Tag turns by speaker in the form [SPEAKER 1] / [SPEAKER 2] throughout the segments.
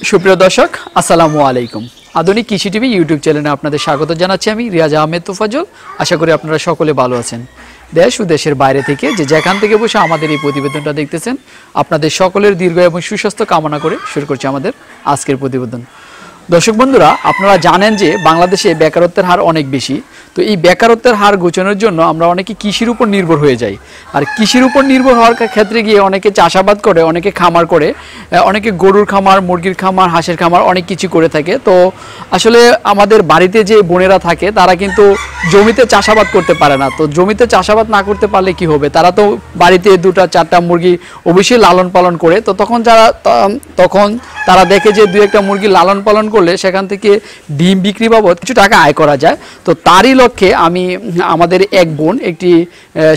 [SPEAKER 1] সুপ্রিয় দর্শক আসসালামু আলাইকুম। আধুনিক কৃষি টিভি ইউটিউব চ্যানেলে আপনাদের স্বাগত জানাচ্ছি আমি রিয়াজ আহমেদ তোফাজ্জল। আশা করি আপনারা সকলে ভালো আছেন। দেশ ও দেশের বাইরে থেকে যেখান থেকে বসে আমাদের এই প্রতিবেদনটা দেখতেছেন, আপনাদের সকলের দীর্ঘ এবং সুস্বাস্থ্য কামনা করে শুরু করছি আমাদের আজকের প্রতিবেদন। দর্শক বন্ধুরা, আপনারা জানেন যে বাংলাদেশে বেকারত্বের হার অনেক বেশি। তো এই বেকারত্বের হার ঘোচানোর জন্য আমরা অনেকে কৃষির উপর নির্ভর হয়ে যাই। আর কৃষির উপর নির্ভর হওয়ার ক্ষেত্রে গিয়ে অনেকে চাষাবাদ করে, অনেকে খামার করে, অনেকে গরুর খামার, মুরগির খামার, হাঁসের খামার অনেক কিছু করে থাকে। তো আসলে আমাদের বাড়িতে যে বোনেরা থাকে তারা কিন্তু জমিতে চাষাবাদ করতে পারে না। তো জমিতে চাষাবাদ না করতে পারলে কি হবে, তারা তো বাড়িতে 2-4টা মুরগি অবশ্যই লালন পালন করে। তো তখন তারা দেখে যে 2-1টা মুরগি লালন পালন করলে সেখান থেকে ডিম বিক্রি বাবদ কিছু টাকা আয় করা যায়। তো তারই লক্ষ্যে আমি আমাদের এক বোন একটি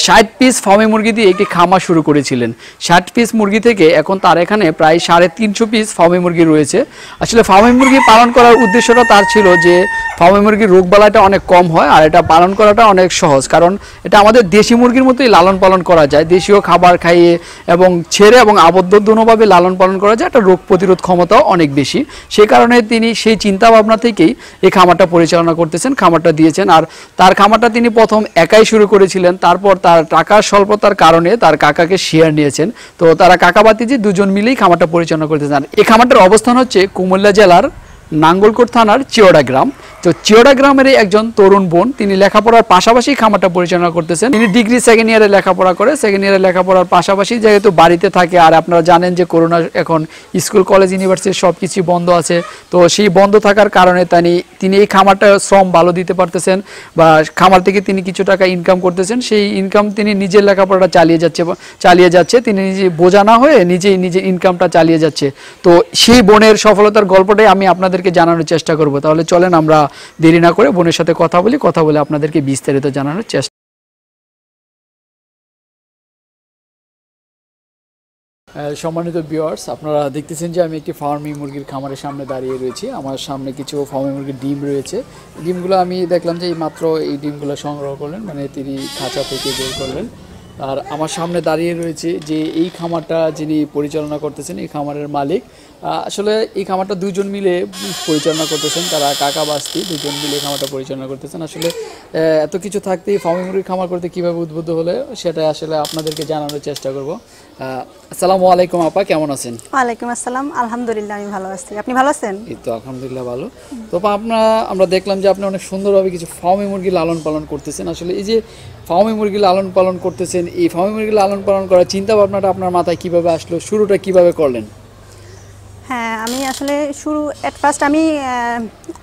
[SPEAKER 1] 60 পিস ফার্মি মুরগি দিয়ে একটি খামার শুরু করেছিলেন। 60 পিস মুরগি থেকে এখন তার এখানে প্রায় 350 পিস ফার্মি মুরগি রয়েছে। আসলে ফার্মি মুরগি পালন করার উদ্দেশ্যটা তার ছিল যে ফার্মি মুরগির রোগবালাইটা অনেক কম হয় আর এটা পালন করাটা অনেক সহজ, কারণ এটা আমাদের দেশি মুরগির মতোই লালন পালন করা যায়। দেশীয় খাবার খাইয়ে এবং ছেড়ে এবং আবদ্ধ দুনোভাবে লালন পালন করা যায়। একটা রোগ প্রতিরোধ ক্ষমতাও অনেক বেশি। সেই কারণে তিনি সেই চিন্তা ভাবনা থেকেই এই খামারটা পরিচালনা করতেছেন, খামারটা দিয়েছেন। আর তার খামারটা তিনি প্রথম একাই শুরু করেছিলেন, তারপর তার টাকার স্বল্পতার কারণে তার কাকাকে শেয়ার নিয়েছেন। তো তারা কাকা বাতিজি দুজন মিলেই খামারটা পরিচালনা করতেছেন। এই খামারটার অবস্থান হচ্ছে কুমিল্লা জেলার নাঙ্গলকোট থানার চিওড়া গ্রাম। তো চিওড়া গ্রামের একজন তরুণ বোন, তিনি লেখাপড়ার পাশাপাশি খামারটা পরিচালনা করতেছেন। তিনি ডিগ্রি 2nd ইয়ারে লেখাপড়া করে, 2nd ইয়ারে লেখাপড়ার পাশাপাশি যেহেতু বাড়িতে থাকে, আর আপনারা জানেন যে করোনা, এখন স্কুল কলেজ ইউনিভার্সিটি সব কিছু বন্ধ আছে। তো সেই বন্ধ থাকার কারণে তিনি এই খামারটা শ্রম ভালো দিতে পারতেছেন বা খামার থেকে তিনি কিছু টাকা ইনকাম করতেছেন। সেই ইনকাম তিনি নিজের লেখাপড়াটা চালিয়ে যাচ্ছে। তিনি নিজে বোঝা না হয়ে নিজের ইনকামটা চালিয়ে যাচ্ছে। তো সেই বোনের সফলতার গল্পটাই আমি আপনাদেরকে জানানোর চেষ্টা করব। তাহলে চলেন আমরা দেরি না করে বোনের সাথে কথা বলে আপনাদেরকে বিস্তারিত জানানোর চেষ্টা। সম্মানিত ভিউয়ার্স, আপনারা দেখতেছেন যে আমি একটি ফার্মি মুরগির খামারের সামনে দাঁড়িয়ে রয়েছি। আমার সামনে কিছু ফার্মি মুরগির ডিম রয়েছে। ডিমগুলো আমি দেখলাম যে মাত্র এই ডিমগুলো সংগ্রহ করলেন, মানে তিনি খাঁচা থেকে বের করলেন। আর আমার সামনে দাঁড়িয়ে রয়েছে যে এই খামারটা যিনি পরিচালনা করতেছেন, এই খামারের মালিক। আসলে এই খামারটা দুজন মিলে পরিচালনা করতেছেন, তারা কাকা বাস্তি দুজন মিলে খামারটা পরিচালনা করতেছেন। আসলে এত কিছু থাকতেই ফার্মি মুরগির খামার করতে কীভাবে উদ্বুদ্ধ হলে সেটা আসলে আপনাদেরকে জানানোর চেষ্টা করব। আসসালামু আলাইকুম আপা, কেমন আছেন?
[SPEAKER 2] ওয়ালাইকুম আসসালাম, আলহামদুলিল্লাহ আমি ভালো আছি। আপনি ভালো আছেন?
[SPEAKER 1] এই তো আলহামদুলিল্লাহ ভালো। তো আমরা দেখলাম যে আপনি অনেক সুন্দরভাবে কিছু ফার্মি মুরগি লালন পালন করতেছেন। আসলে এই যে ফার্মি মুরগি লালন পালন করতেছেন, এই ফার্মি মুরগি লালন পালন করার চিন্তা ভাবনাটা আপনার মাথায় কিভাবে আসলো, শুরুটা কিভাবে করলেন?
[SPEAKER 2] হ্যাঁ, আমি আসলে ফার্স্ট আমি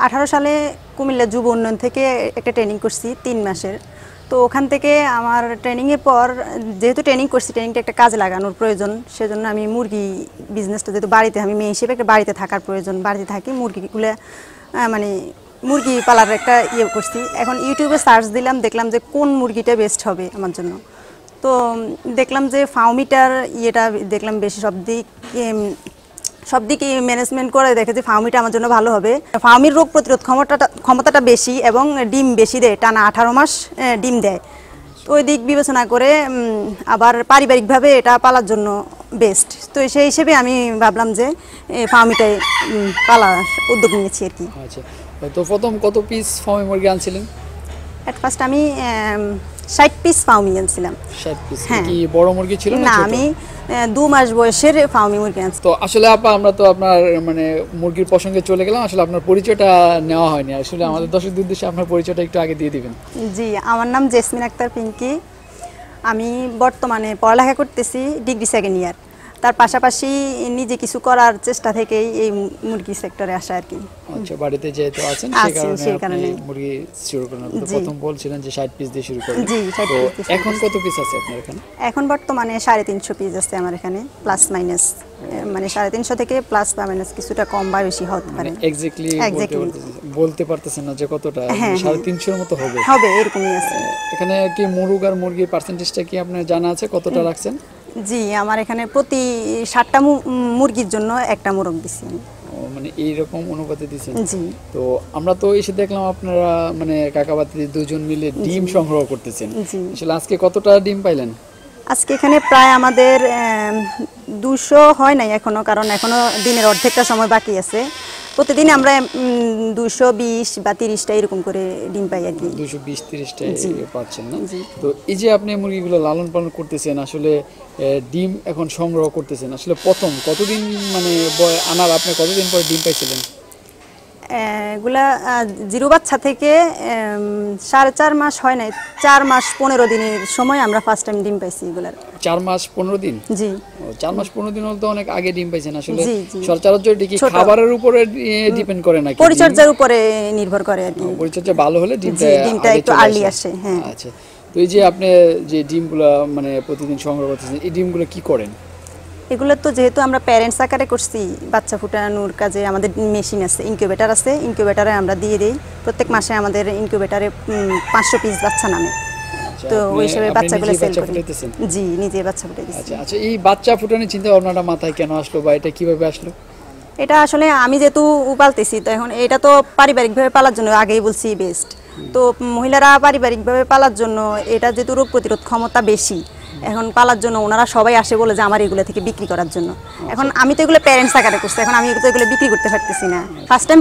[SPEAKER 2] 18 সালে কুমিল্লা যুব উন্নয়ন থেকে একটা ট্রেনিং করছি 3 মাসের। তো ওখান থেকে আমার ট্রেনিংয়ের পর যেহেতু ট্রেনিং করছি, ট্রেনিংটা একটা কাজে লাগানোর প্রয়োজন, সেজন্য আমি মুরগি বিজনেসটা, যেহেতু বাড়িতে আমি মেয়ে হিসেবে একটা বাড়িতে থাকার প্রয়োজন, বাড়িতে থাকি মুরগিগুলো মানে মুরগি পালার একটা করছি। এখন ইউটিউবে সার্চ দিলাম, দেখলাম যে কোন মুরগিটা বেস্ট হবে আমার জন্য। তো দেখলাম যে ফার্মিটার দেখলাম বেশি সব দিক ম্যানেজমেন্ট করে দেখে যে ফার্মিটা আমার জন্য ভালো হবে। ফার্মির রোগ প্রতিরোধ ক্ষমতাটা বেশি এবং ডিম বেশি দেয়, টানা 18 মাস ডিম দেয়। তো ওই দিক বিবেচনা করে আবার পারিবারিকভাবে এটা পালার জন্য বেস্ট। তো সেই হিসেবে আমি ভাবলাম যে ফার্মিটাই পালার উদ্যোগ নিয়েছি আর কি।
[SPEAKER 1] আচ্ছা, তো প্রথম কত পিস ফার্মি মুরগি আনছিলেন?
[SPEAKER 2] ফার্স্ট আমি 60 পিস ফার্মি আনছিলাম।
[SPEAKER 1] 60 পিস কি বড় মুরগি ছিল না?
[SPEAKER 2] আমি 2 মাস বয়সের ফার্মি মুরগি আনছি।
[SPEAKER 1] তো আসলে আপা, আমরা তো আপনার মানে মুরগির প্রসঙ্গে চলে গেলাম, আসলে আপনার পরিচয়টা নেওয়া হয়নি। আসলে আমাদের দর্শকদের উদ্দেশ্যে আপনার পরিচয়টা একটু আগে দিয়ে দিবেন।
[SPEAKER 2] জি, আমার নাম জেসমিন আক্তার পিঙ্কি। আমি বর্তমানে পড়ালেখা করতেছি, ডিগ্রি 2nd ইয়ার। তার পাশাপাশি নিজে কিছু করার চেষ্টা থেকেই এই মুরগি সেক্টরে আসা আর কি।
[SPEAKER 1] আচ্ছা, বাড়িতে যেহেতু আছেন সেই কারণে মুরগি শুরু করেন। প্রথম বলছিলেন যে 60 পিস দিয়ে শুরু করেন।
[SPEAKER 2] জি, 60 পিস।
[SPEAKER 1] এখন কত পিস আছে আপনার এখানে?
[SPEAKER 2] এখন বর্তমানে 350 পিস আছে আমার এখানে, প্লাস মাইনাস, মানে 350 থেকে প্লাস বা মাইনাস কিছুটা কম বা বেশি হতে পারে।
[SPEAKER 1] এক্স্যাক্টলি বলতে পারতেছেন না যে কতটা, 350 এর মতো হবে
[SPEAKER 2] এরকমই আছে।
[SPEAKER 1] এখানে কি মুরগ আর মুরগির পার্সেন্টেজটা কি আপনার জানা আছে, কতটা রাখছেন?
[SPEAKER 2] জি, আমার এখানে প্রতি 60টা মুরগির জন্য একটা মোরগ দিছি।
[SPEAKER 1] মানে এইরকম অনুপাতে দিচ্ছেন? জি। তো আমরা তো এসে দেখলাম আপনারা মানে কাকাবাতি দুজন মিলে ডিম সংগ্রহ করতেছেন। আসলে আজকে কতটা ডিম পাইলেন?
[SPEAKER 2] আজকে এখানে প্রায় আমাদের 200 হয় নাই এখনো, কারণ এখনো দিনের অর্ধেকটা সময় বাকি আছে। প্রতিদিন আমরা 220 বা 30টা এরকম করে ডিম পাই আর কি।
[SPEAKER 1] 220-30টা পাচ্ছেন না? তো এই যে আপনি মুরগিগুলো লালন পালন করতেছেন, আসলে ডিম এখন সংগ্রহ করতেছেন, আসলে প্রথম কতদিন মানে আনার আপনি কতদিন পরে ডিম পাইছিলেন?
[SPEAKER 2] এগুলা জিরো বাচ্চা থেকে 4.5 মাস হয় নাই, 4 মাস 15 দিনের সময় আমরা ফার্স্ট টাইম ডিম পাইছি এগুলার।
[SPEAKER 1] 4 মাস 15 দিন?
[SPEAKER 2] জি।
[SPEAKER 1] 4 মাস 15 দিন হলে তো অনেক আগে ডিম পাইছেন। আসলে
[SPEAKER 2] জি, জি।
[SPEAKER 1] সচরাচর কি খাবারের উপরে ডিপেন্ড করে নাকি?
[SPEAKER 2] পরিচর্যার উপরে নির্ভর করে আর কি।
[SPEAKER 1] পরিচর্যা ভালো হলে ডিমটা
[SPEAKER 2] একটু আর্লি আসে। হ্যাঁ।
[SPEAKER 1] আচ্ছা, তো এই যে আপনি যে ডিমগুলো মানে প্রতিদিন সংগ্রহ করতেছেন, এই ডিমগুলো কি করেন?
[SPEAKER 2] এগুলো তো যেহেতু আমরা প্যারেন্টস আকারে করছি, বাচ্চা ফুটানোর কাজে আমাদের মেশিন আছে, ইনকিউবেটর আছে, ইনকিউবেটরে আমরা দিয়ে দিই। প্রত্যেক মাসে আমাদের ইনকিউবেটরে 500 পিস বাচ্চা নামে। তো ওই হিসেবে বাচ্চাগুলো সেল করি। জি, নিজে বাচ্চা ফুটাইতেছি।
[SPEAKER 1] আচ্ছা আচ্ছা, এই বাচ্চা ফুটানোর চিন্তা ভাবনাটা মাথায় কেন আসলো বা এটা কিভাবে আসলো?
[SPEAKER 2] এটা আসলে আমি যেহেতু পালতেছি, তো এখন এটা তো পারিবারিকভাবে পালার জন্য আগেই বলছি বেস্ট। তো মহিলারা পারিবারিকভাবে পালার জন্য এটা যেহেতু রোগ প্রতিরোধ ক্ষমতা বেশি, এখন পালার জন্য ওনারা সবাই আসে বলে যে আমার এগুলো থেকে বিক্রি করার জন্য। এখন আমি তো এগুলো প্যারেন্টস আকারে করছি, এখন আমি তো এগুলো বিক্রি করতে পারতেছি না। ফার্স্ট টাইম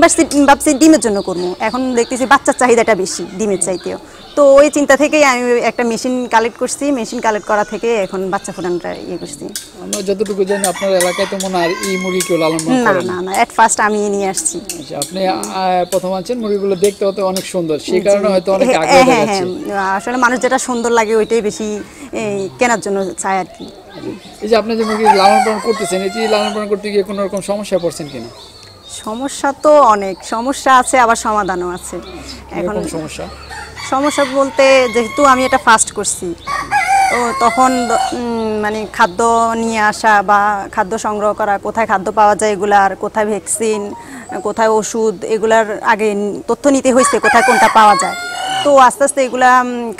[SPEAKER 2] ভাবছি ডিমের জন্য করবো, এখন দেখতেছি বাচ্চার চাহিদাটা বেশি ডিমের চাইতেও। তো ওই চিন্তা থেকেই আমি একটা মেশিন কালেক্ট করছি, মেশিন কালেক্ট করা থেকে এখন বাচ্চা ফোটানোটা করছি।
[SPEAKER 1] আমরা যতটুকু জানি আপনার এলাকায় তো মনে হয় এই মুরগি কেউ লালন পালন করে না?
[SPEAKER 2] না, এট ফার্স্ট আমি নিয়ে আসছি।
[SPEAKER 1] আচ্ছা, আপনি প্রথম আনছেন, মুরগিগুলো দেখতে হতে অনেক সুন্দর, সেই কারণে হয়তো অনেক আগ্রহ দেখাচ্ছে।
[SPEAKER 2] আসলে মানুষ যেটা সুন্দর লাগে ওইটাই বেশি কেনার জন্য চায় আর কি।
[SPEAKER 1] এই যে আপনি যে মুরগি লালন পালন করতেছেন, এই যে লালন পালন করতে গিয়ে কোনো রকম সমস্যায় পড়ছেন কিনা?
[SPEAKER 2] সমস্যা তো অনেক সমস্যা আছে, আবার সমাধানও আছে। এখন সমস্যা বলতে, যেহেতু আমি এটা ফার্স্ট করছি, তো তখন মানে খাদ্য নিয়ে আসা বা খাদ্য সংগ্রহ করা, কোথায় খাদ্য পাওয়া যায় এগুলার, কোথায় ভ্যাকসিন, কোথায় ওষুধ, এগুলার আগে তথ্য নিতে হয়েছে কোথায় কোনটা পাওয়া যায়। তো আস্তে আস্তে এগুলা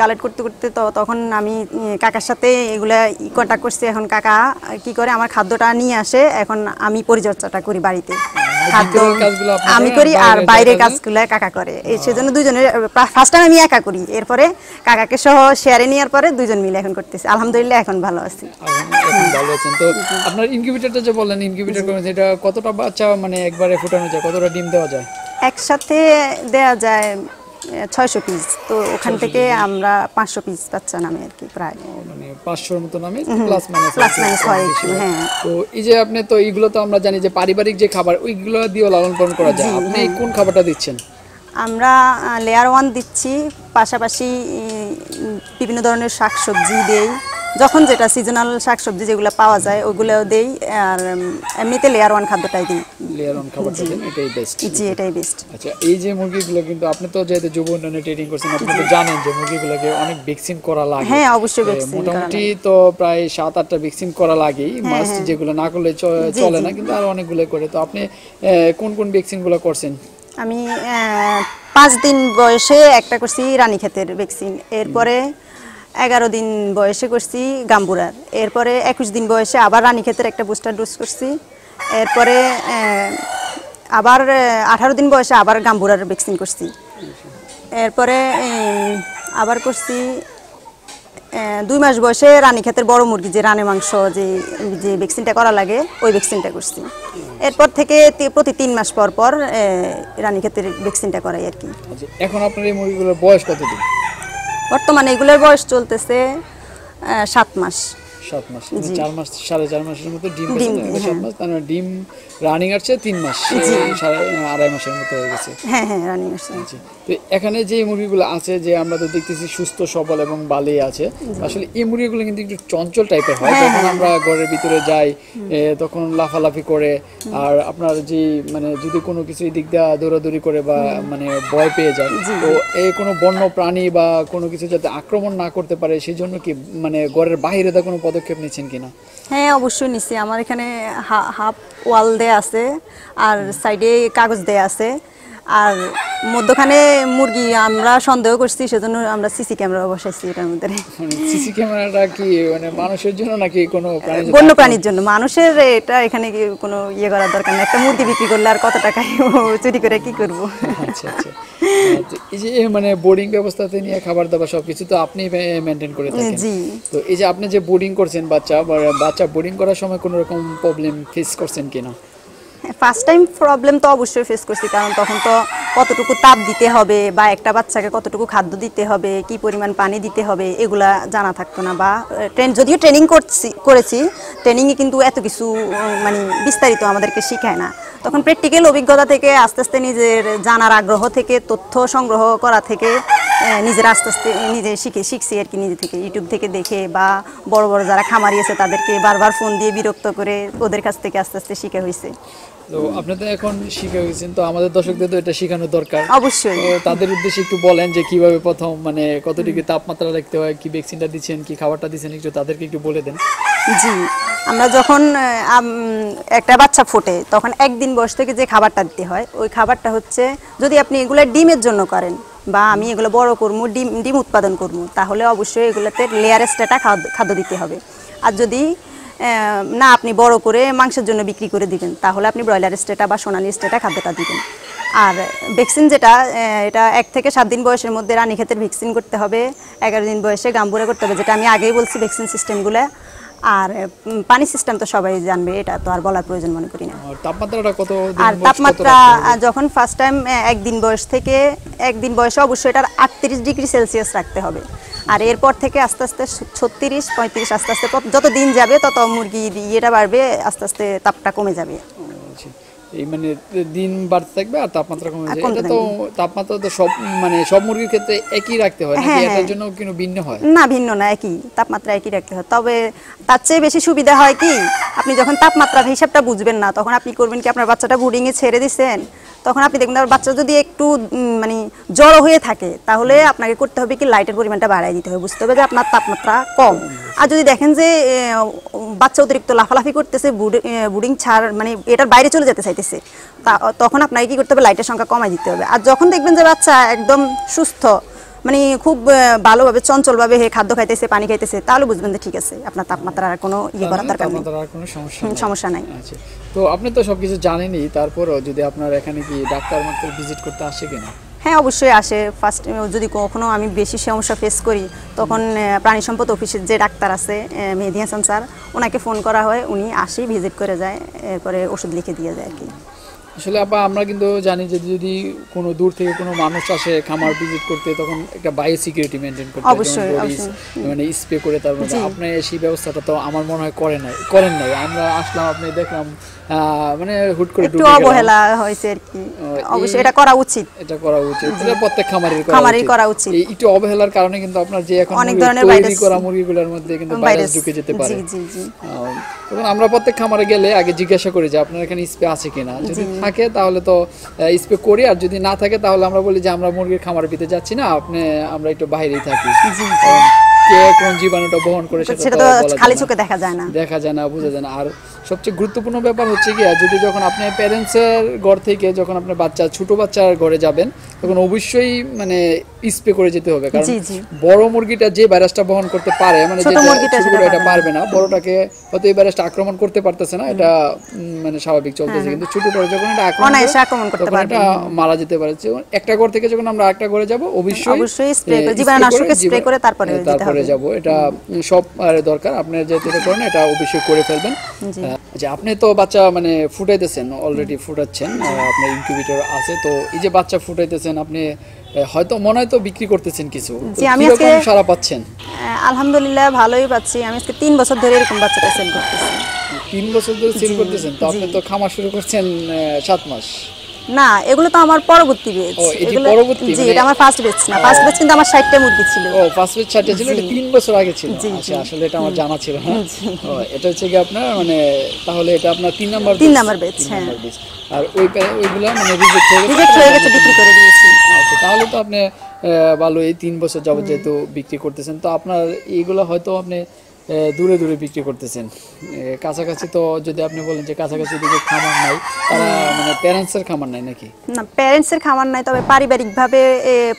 [SPEAKER 2] কালেক্ট করতে করতে তো তখন আমি কাকার সাথে এগুলা কন্ট্যাক্ট করছি। এখন কাকা কি করে, আমার খাদ্যটা নিয়ে আসে, এখন আমি পরিচর্যাটা করি বাড়িতে। খাদ্য আমি করি আর বাইরের কাজগুলো কাকা করে। সেজন্য দুজনের ফার্স্ট টাইম আমি একা করি, এরপরে কাকাকে সহ শেয়ারে নেওয়ার পরে দুজন মিলে এখন করতেছি। আলহামদুলিল্লাহ এখন ভালো আছি।
[SPEAKER 1] ভালো আছেন তো? আপনার ইনকিউবেটরটা যে বললেন ইনকিউবেটর করেছেন, এটা কতটা বাচ্চা মানে একবারে ফোটানো যায়, কতটা ডিম দেওয়া যায়?
[SPEAKER 2] একসাথে দেওয়া যায় 600 পিস। তো ওখান থেকে আমরা 500 পিস বাচ্চা নামে আর কি, প্রায়
[SPEAKER 1] মানে 500-এর মতো নামে, প্লাস মাইনাস
[SPEAKER 2] হয়। হ্যাঁ।
[SPEAKER 1] তো এই যে আপনি তো এইগুলো তো আমরা জানি যে পারিবারিক যে খাবার ওইগুলো দিয়ে লালন পালন করা যায়, আপনি কোন খাবারটা দিচ্ছেন?
[SPEAKER 2] আমরা লেয়ার 1 দিচ্ছি, পাশাপাশি বিভিন্ন ধরনের শাকসবজি দেই, যখন যেটা সিজনাল শাকসবজি যেগুলো পাওয়া যায় ওগুলোও দেই, আর এমনিতে লেয়ার 1 খাদ্যটাই দিই।
[SPEAKER 1] লেয়ার 1 খাবারটা দেন, এটাই বেস্ট?
[SPEAKER 2] জি, এটাই বেস্ট।
[SPEAKER 1] আচ্ছা, এই যে মুরগিগুলো কিন্তু আপনি তো যেহেতু যুব উন্নয়নে ট্রেনিং করছেন, আপনি তো জানেন যে মুরগিগুলোকে অনেক ভ্যাকসিন করা লাগে।
[SPEAKER 2] হ্যাঁ, অবশ্যই ভ্যাকসিন
[SPEAKER 1] মোটামুটি তো প্রায় 7-8টা ভ্যাকসিন করা লাগেই মাস্ট, যেগুলো না করলে চলে না, কিন্তু আরো অনেকগুলো করে। তো আপনি কোন কোন ভ্যাকসিনগুলো করছেন?
[SPEAKER 2] আমি 5 দিন বয়সে একটা করছি রানীক্ষেতের ভ্যাকসিন, এরপরে 11 দিন বয়সে করছি গাম্বুরার, এরপরে 21 দিন বয়সে আবার রানীক্ষেতের একটা বুস্টার ডোজ করছি, এরপরে আবার 18 দিন বয়সে আবার গাম্বুরার ভ্যাকসিন করছি, এরপরে আবার করছি 2 মাস বয়সে রানীক্ষেতের বড় মুরগি যে রানে মাংস যে ভ্যাকসিনটা করা লাগে ওই ভ্যাকসিনটা করছি। এরপর থেকে প্রতি 3 মাস পর পর রানীক্ষেতের ভ্যাকসিনটা করাই আর কি।
[SPEAKER 1] এখন আপনার এই মুরগিগুলোর বয়স কতদিন?
[SPEAKER 2] বর্তমানে এগুলোর বয়স চলতেছে 7 মাস।
[SPEAKER 1] 7 মাস, 4 মাস 4.5 মাসের মতো ডিম পেয়েছেন। 7 মাস, তার মানে ডিম রানিং আসছে 3 মাস, 2.5 মাসের মতো হয়ে গেছে।
[SPEAKER 2] হ্যাঁ, রানিং আসছে।
[SPEAKER 1] তো এখানে যে মুরগিগুলো আছে, যে আমরা তো দেখতেছি সুস্থ সবল এবং বালে আছে, আসলে এই মুরগিগুলো কিন্তু একটু চঞ্চল টাইপের হয়। যখন আমরা ঘরের ভিতরে যাই তখন লাফালাফি করে, আর আপনার যে মানে যদি কোনো কিছু দিক দিয়ে দৌড়াদৌড়ি করে বা মানে ভয় পেয়ে যায়, তো এই কোনো বন্য প্রাণী বা কোনো কিছু যাতে আক্রমণ না করতে পারে সেই জন্য কি মানে ঘরের বাইরে দা কোনো পদক্ষেপ নিচ্ছেন কিনা?
[SPEAKER 2] হ্যাঁ, অবশ্যই নিচ্ছি। আমার এখানে হাফ ওয়াল দেয়া আছে আর সাইডে কাগজ দেয়া আছে, আর মধ্যখানে মুরগি আমরা সন্দেহ করছি, সেজন্য আমরা সিসি ক্যামেরা বসাইছি এটার মধ্যে।
[SPEAKER 1] সিসি ক্যামেরাটা কি মানে মানুষের জন্য নাকি কোনো প্রাণীর
[SPEAKER 2] বন্য প্রাণীর জন্য? মানুষের এটা এখানে কি কোনো ইয়ে করার দরকার নেই। একটা মুরগি বিক্রি করলে আর কত টাকায় চুরি করে কি করব?
[SPEAKER 1] আচ্ছা আচ্ছা। এই যে মানে বোর্ডিং ব্যবস্থাতে নিয়ে খাবার দাবার সবকিছু তো আপনি মেনটেন করে থাকেন।
[SPEAKER 2] জি।
[SPEAKER 1] তো এই যে আপনি যে বোর্ডিং করছেন বাচ্চা বোর্ডিং করার সময় কোনো রকম প্রবলেম ফেস করছেন কিনা?
[SPEAKER 2] ফার্স্ট টাইম প্রবলেম তো অবশ্যই ফেস করছি, কারণ তখন তো কতটুকু তাপ দিতে হবে বা একটা বাচ্চাকে কতটুকু খাদ্য দিতে হবে, কি পরিমাণ পানি দিতে হবে, এগুলা জানা থাকতো না। বা যদিও ট্রেনিং করেছি, ট্রেনিংয়ে কিন্তু এত কিছু মানে বিস্তারিত আমাদেরকে শেখায় না। তখন প্র্যাকটিক্যাল অভিজ্ঞতা থেকে আস্তে আস্তে নিজের জানার আগ্রহ থেকে, তথ্য সংগ্রহ করা থেকে নিজের আস্তে আস্তে নিজে শিখছি আর কি, নিজে থেকে ইউটিউব থেকে দেখে বা বড় বড় যারা খামারি আছে তাদেরকে বারবার ফোন দিয়ে বিরক্ত করে ওদের কাছ থেকে আস্তে আস্তে শিখে হয়েছে।
[SPEAKER 1] তো আপনি তো এখন শিখে গেছেন, তো আমাদের দর্শকদের তো এটা শেখানো দরকার
[SPEAKER 2] অবশ্যই।
[SPEAKER 1] তো তাদের উদ্দেশ্যে একটু বলেন যে কিভাবে প্রথম মানে কতটুকু তাপমাত্রা রাখতে হয়, কি ভ্যাকসিনটা দিচ্ছেন, কি খাবারটা দিচ্ছেন, একটু তাদেরকে একটু বলে দেন।
[SPEAKER 2] জি, আমরা যখন একটা বাচ্চা ফোটে তখন একদিন বয়স থেকে যে খাবারটা দিতে হয়, ওই খাবারটা হচ্ছে, যদি আপনি এগুলো ডিমের জন্য করেন বা আমি এগুলো বড় করবো, ডিম উৎপাদন করবো, তাহলে অবশ্যই এগুলোতে লেয়ার স্টেটা খাদ্য দিতে হবে। আর যদি না আপনি বড় করে মাংসের জন্য বিক্রি করে দিবেন, তাহলে আপনি ব্রয়লার স্টেটা বা সোনালি স্টেটা খাদ্যটা দিবেন। আর ভ্যাকসিন যেটা, এটা 1 থেকে 7 দিন বয়সের মধ্যে রানীক্ষেতের ভ্যাকসিন করতে হবে, 11 দিন বয়সে গাম্বুরা করতে হবে, যেটা আমি আগেই বলছি ভ্যাকসিন সিস্টেমগুলো। আর পানি সিস্টেম তো সবাই জানবে, এটা তো আর বলার প্রয়োজন মনে করি না।
[SPEAKER 1] তাপমাত্রাটা কত?
[SPEAKER 2] আর তাপমাত্রা যখন ফার্স্ট টাইম 1 দিন বয়স থেকে 1 দিন বয়সে অবশ্যই এটার 38 ডিগ্রি সেলসিয়াস রাখতে হবে। আর এরপর থেকে আস্তে আস্তে 36-35, আস্তে আস্তে যত দিন যাবে তত মুরগির ইয়েটা বাড়বে, আস্তে আস্তে তাপটা কমে যাবে।
[SPEAKER 1] এই মানে দিন বাড়তে থাকবে আর তাপমাত্রা কমে যাবে। এটা তো তাপমাত্রা তো সব মানে সব মুরগির ক্ষেত্রে একই রাখতে হয় নাকি এটার জন্য কোনো ভিন্ন হয়?
[SPEAKER 2] না, ভিন্ন না, একই তাপমাত্রা একই রাখতে হয়। তবে তার চেয়ে বেশি সুবিধা হয় কি, আপনি যখন তাপমাত্রার হিসাবটা বুঝবেন না, তখন আপনি করবেন কি, আপনার বাচ্চাটা বোর্ডিংয়ে ছেড়ে দিচ্ছেন, তখন আপনি দেখবেন আপনার বাচ্চা যদি একটু মানে জড়ো হয়ে থাকে, তাহলে আপনাকে করতে হবে কি, লাইটের পরিমাণটা বাড়াই দিতে হবে, বুঝতে হবে যে আপনার তাপমাত্রা কম। আর যদি দেখেন যে বাচ্চা অতিরিক্ত লাফালাফি করতেছে, বোর্ডিং ছাড় মানে এটার বাইরে চলে যেতে চাইতেছে, তখন আপনাকে কি করতে হবে, লাইটের সংখ্যা কমাই দিতে হবে। আর যখন দেখবেন যে বাচ্চা একদম সুস্থ, মানে খুব ভালোভাবে চঞ্চলভাবে খাদ্য খাইতেছে, পানি খাইতেছে, তাহলে বুঝবেন যে ঠিক আছে, আপনার তাপমাত্রার কোনো ইয়ে করার দরকার নেই, সমস্যা নাই।
[SPEAKER 1] আচ্ছা, তো আপনি তো সবকিছু জানেনই, তারপরও যদি আপনার এখানে কি ডাক্তার মাত্র ভিজিট করতে আসে কিনা?
[SPEAKER 2] হ্যাঁ, অবশ্যই আসে। ফার্স্ট যদি কখনো আমি বেশি সমস্যা ফেস করি, তখন প্রাণী সম্পদ অফিসের যে ডাক্তার আছে মেহেদী হাসান স্যার, ওনাকে ফোন করা হয়, উনি আসি ভিজিট করে যায়, এরপরে ওষুধ লিখে দিয়ে যায় আর কি।
[SPEAKER 1] আসলে আপা আমরা কিন্তু জানি যে যদি কোনো দূর থেকে কোনো মানুষ আসে খামার ভিজিট করতে, তখন একটা বায়ো সিকিউরিটি মেনটেন করতে হয়,
[SPEAKER 2] অবশ্যই
[SPEAKER 1] মানে স্প্রে করে, তার মধ্যে আপনি সেই ব্যবস্থাটা তো আমার মনে হয় করেন নাই। আমরা আসলাম, আপনি দেখলাম মানে হুট করে
[SPEAKER 2] একটু অবহেলা হয়েছে আর কি। অবশ্যই এটা করা উচিত,
[SPEAKER 1] এটা প্রত্যেক খামারের
[SPEAKER 2] করা উচিত।
[SPEAKER 1] একটু অবহেলার কারণে কিন্তু আপনার যে এখন
[SPEAKER 2] অনেক ধরনের
[SPEAKER 1] তৈরি করা মুরগিগুলোর মধ্যে কিন্তু ভাইরাস ঢুকে যেতে পারে। তখন আমরা প্রত্যেক খামারে গেলে আগে জিজ্ঞাসা করি যে আপনার এখানে স্প্রে আছে কিনা, যদি থাকে তাহলে তো স্প্রে করি, আর যদি না থাকে তাহলে আমরা বলি যে আমরা মুরগির খামারের ভিতরে যাচ্ছি না, আমরা একটু বাইরেই থাকি। কে কোন জীবাণুটা বহন করে সেটা তো
[SPEAKER 2] খালি চোখে দেখা যায় না,
[SPEAKER 1] বোঝা যায় না। আর সবচেয়ে গুরুত্বপূর্ণ ব্যাপার হচ্ছে কি, যদি যখন আপনি প্যারেন্টসের ঘর থেকে যখন আপনার ছোট বাচ্চার ঘরে যাবেন, তখন অবশ্যই মানে স্প্রে করে যেতে হবে, কারণ বড় মুরগিটা যে ভাইরাসটা বহন করতে পারে, মানে এটা পারবে না, বড়টাকে হয়তো এই ভাইরাসটা আক্রমণ করতে পারতেছে না, এটা মানে স্বাভাবিক চলতেছে, কিন্তু ছোটটা যখন এটা আক্রমণ করতে পারে, এটা মারা যেতে পারে। একটা ঘর থেকে যখন আমরা একটা ঘরে যাব, অবশ্যই
[SPEAKER 2] জীবাণুনাশক স্প্রে করে তারপরে
[SPEAKER 1] যাব, এটা সব দরকার। আপনি যেটা করেন এটা অবশ্যই করে ফেলবেন। যে আপনি তো বাচ্চা মানে ফুটাইতেছেন, অলরেডি ফুটাচ্ছেন, আপনার ইনকিউবেটর আছে, তো এই যে বাচ্চা ফুটাইতেছেন আপনি হয়তো মনে হয় তো বিক্রি করতেছেন কিছু, কিরকম সারা পাচ্ছেন?
[SPEAKER 2] আলহামদুলিল্লাহ ভালোই পাচ্ছি। আমি আজকে 3 বছর ধরে এরকম বাচ্চাটা সেল করতেছি।
[SPEAKER 1] 3 বছর ধরে সেল করতেছেন? তো আপনি তো খামার শুরু করছেন 7 মাস।
[SPEAKER 2] না, এগুলো তো আমার পরবর্তী ব্যাচ। জি, এটা আমার ফার্স্ট ব্যাচ না, ফার্স্ট ব্যাচ কিন্তু আমার 60টা মুরগি ছিল।
[SPEAKER 1] ফার্স্ট ব্যাচ 60টা ছিল, এটা 3 বছর আগে ছিল। আচ্ছা, আসলে এটা আমার জানা ছিল না। এটা হচ্ছে কি আপনার মানে তাহলে এটা আপনার 3 নাম্বার
[SPEAKER 2] ব্যাচ। হ্যাঁ,
[SPEAKER 1] আর ওইগুলা মানে রিজেক্ট হয়ে
[SPEAKER 2] গেছে, বিক্রি করে দিয়েছি।
[SPEAKER 1] আচ্ছা, তাহলে তো আপনি ভালো এই 3 বছর যাবত যেহেতু বিক্রি করতেছেন, তো আপনার এইগুলো হয়তো আপনি দূরে দূরে বিক্রি করতেছেন। কাছাকাছি তো যদি আপনি বলেন যে কাছাকাছি দিকে খামার নাই, তারা মানে প্যারেন্টসের খামার নাই নাকি?
[SPEAKER 2] না, প্যারেন্টসের খামার নাই, তবে পারিবারিকভাবে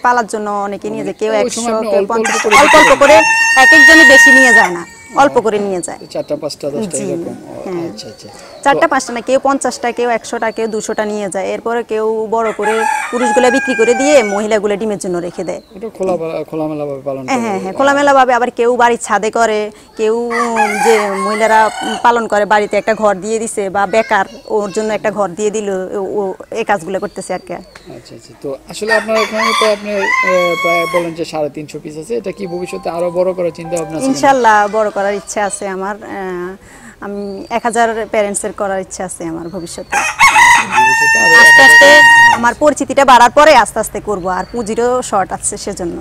[SPEAKER 2] পালার জন্য অনেকে নিয়ে যায়, কেউ
[SPEAKER 1] ওই
[SPEAKER 2] 100
[SPEAKER 1] সময় আপনি
[SPEAKER 2] কেউ
[SPEAKER 1] অল্প অল্প
[SPEAKER 2] 50,
[SPEAKER 1] করে
[SPEAKER 2] অল্প অল্প করে, এক একজনে বেশি নিয়ে যায় না, অল্প করে নিয়ে যায়।
[SPEAKER 1] 4টা 5টা 10টা এরকম। আচ্ছা আচ্ছা।
[SPEAKER 2] 4টা 5টা না, কেউ 50টা, কেউ 100টা, কেউ 200টা নিয়ে যায়। এরপরে কেউ বড় করে পুরুষগুলা বিক্রি করে দিয়ে মহিলাগুলা ডিমের জন্য রেখে দেয়।
[SPEAKER 1] এটা খোলামেলা ভাবে পালন করে।
[SPEAKER 2] হ্যাঁ হ্যাঁ, খোলামেলা ভাবে। আবার কেউ বাড়ির ছাদে করে, কেউ যে মহিলারা পালন করে বাড়িতে একটা ঘর দিয়ে দিছে, বা বেকার ওর জন্য একটা ঘর দিয়ে দিল, ও এই কাজগুলো করতেছে আর কি।
[SPEAKER 1] আচ্ছা আচ্ছা। তো আসলে আপনার এখানে তো আপনি প্রায় বলেন যে 350 পিস আছে, এটা কি ভবিষ্যতে আরো বড় করার চিন্তা ভাবনা আছে?
[SPEAKER 2] ইনশাল্লাহ বড় করার ইচ্ছা আছে আমার। আমি 1000 প্যারেন্টসের করার ইচ্ছা আছে আমার ভবিষ্যতে।
[SPEAKER 1] ভবিষ্যতে আরো
[SPEAKER 2] আস্তে আস্তে আমার পরিচিতিটা বাড়ার পরে আস্তে আস্তে করব, আর পুঁজিরও শর্ট আছে সেজন্য।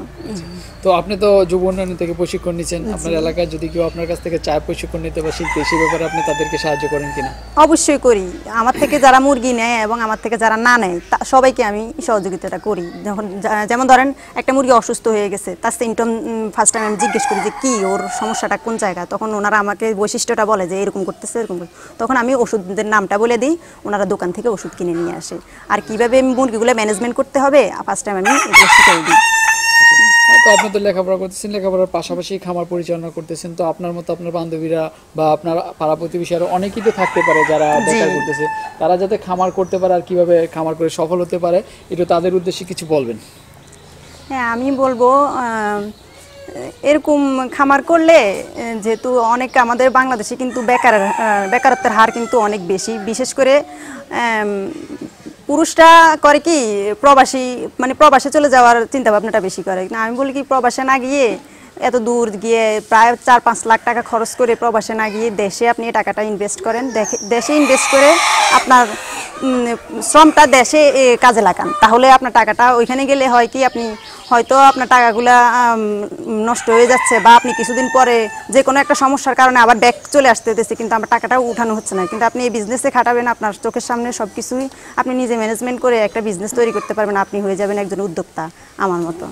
[SPEAKER 1] তো আপনি তো যুব উন্নয়ন থেকে প্রশিক্ষণ নিচ্ছেন, আপনার এলাকায় যদি কেউ আপনার কাছ থেকে চায় প্রশিক্ষণ নিতে বা শিখতে, সেই ব্যাপারে আপনি তাদেরকে সাহায্য করেন কিনা?
[SPEAKER 2] অবশ্যই করি। আমার থেকে যারা মুরগি নেয় এবং আমার থেকে যারা না নেয় সবাইকে আমি সহযোগিতাটা করি। যখন যেমন ধরেন একটা মুরগি অসুস্থ হয়ে গেছে, তার সিমটম ফার্স্ট টাইম আমি জিজ্ঞেস করি যে কি ওর সমস্যাটা কোন জায়গায়, তখন ওনারা আমাকে বৈশিষ্ট্যটা বলে যে এরকম করতেছে এরকম করতেছে। তখন আমি ওষুধদের নামটা বলে দিই, ওনারা দোকান থেকে ওষুধ কিনে নিয়ে আসে। আর কিভাবে মুরগিগুলো ম্যানেজমেন্ট করতে হবে ফার্স্ট টাইম আমি এগুলো শিখিয়ে দিই।
[SPEAKER 1] তো আপনি তো লেখাপড়া করতেছেন, লেখাপড়ার পাশাপাশি খামার পরিচালনা করতেছেন, তো আপনার মতো আপনার বান্ধবীরা বা আপনার পাড়া প্রতিবেশী আরো অনেকেই তো থাকতে পারে যারা বেকার করতেছে, তারা যাতে খামার করতে পারে আর কিভাবে খামার করে সফল হতে পারে, এটা তাদের উদ্দেশ্যে কিছু বলবেন?
[SPEAKER 2] হ্যাঁ, আমি বলবো এরকম খামার করলে, যেহেতু অনেক আমাদের বাংলাদেশে কিন্তু বেকারত্বের হার কিন্তু অনেক বেশি, বিশেষ করে পুরুষরা করে কি প্রবাসী, মানে প্রবাসে চলে যাওয়ার চিন্তা ভাবনাটা বেশি করে না। আমি বলি কি প্রবাসে না গিয়ে, এত দূর গিয়ে প্রায় 4-5 লাখ টাকা খরচ করে প্রবাসে না গিয়ে দেশে আপনি এই টাকাটা ইনভেস্ট করেন, দেশে ইনভেস্ট করে আপনার শ্রমটা দেশে কাজে লাগান, তাহলে আপনার টাকাটা ওইখানে গেলে হয় কি আপনি হয়তো আপনার টাকাগুলা নষ্ট হয়ে যাচ্ছে, বা আপনি কিছুদিন পরে যে কোনো একটা সমস্যার কারণে আবার ব্যাক চলে আসতে হতেছে, কিন্তু আমার টাকাটাও উঠানো হচ্ছে না। কিন্তু আপনি এই বিজনেসে খাটাবেন, আপনার চোখের সামনে সব কিছুই আপনি নিজে ম্যানেজমেন্ট করে একটা বিজনেস তৈরি করতে পারবেন, আপনি হয়ে যাবেন একজন উদ্যোক্তা আমার মতো।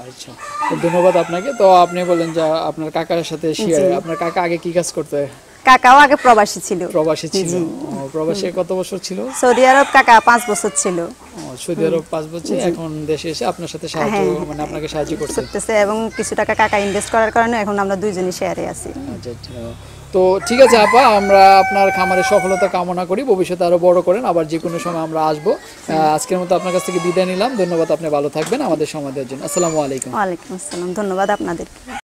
[SPEAKER 1] আচ্ছা, তো ধন্যবাদ আপনাকে। তো আপনি বলেন যে আপনার কাকার সাথে শেয়ার, আপনার কাকা আগে কি কাজ করতে?
[SPEAKER 2] কাকাও আগে প্রবাসী ছিল।
[SPEAKER 1] প্রবাসী ছিল? প্রবাসী কত বছর ছিল?
[SPEAKER 2] সৌদি আরব কাকা 5 বছর ছিল।
[SPEAKER 1] সৌদি আরব 5 বছর, এখন দেশে এসে আপনার সাথে সাহায্য, মানে আপনাকে সাহায্য করতেছে,
[SPEAKER 2] এবং কিছু টাকা কাকা ইনভেস্ট করার কারণে এখন আমরা দুইজনই শেয়ারে আছি।
[SPEAKER 1] আচ্ছা আচ্ছা। তো ঠিক আছে আপা, আমরা আপনার খামারের সফলতা কামনা করি, ভবিষ্যতে আরো বড় করেন, আবার যে কোনো সময় আমরা আসবো। আজকের মতো আপনার কাছ থেকে বিদায় নিলাম, ধন্যবাদ, আপনি ভালো থাকবেন আমাদের সময় দেওয়ার জন্য। আসসালামু আলাইকুম।
[SPEAKER 2] ওয়ালাইকুম আসসালাম, ধন্যবাদ আপনাদেরকে।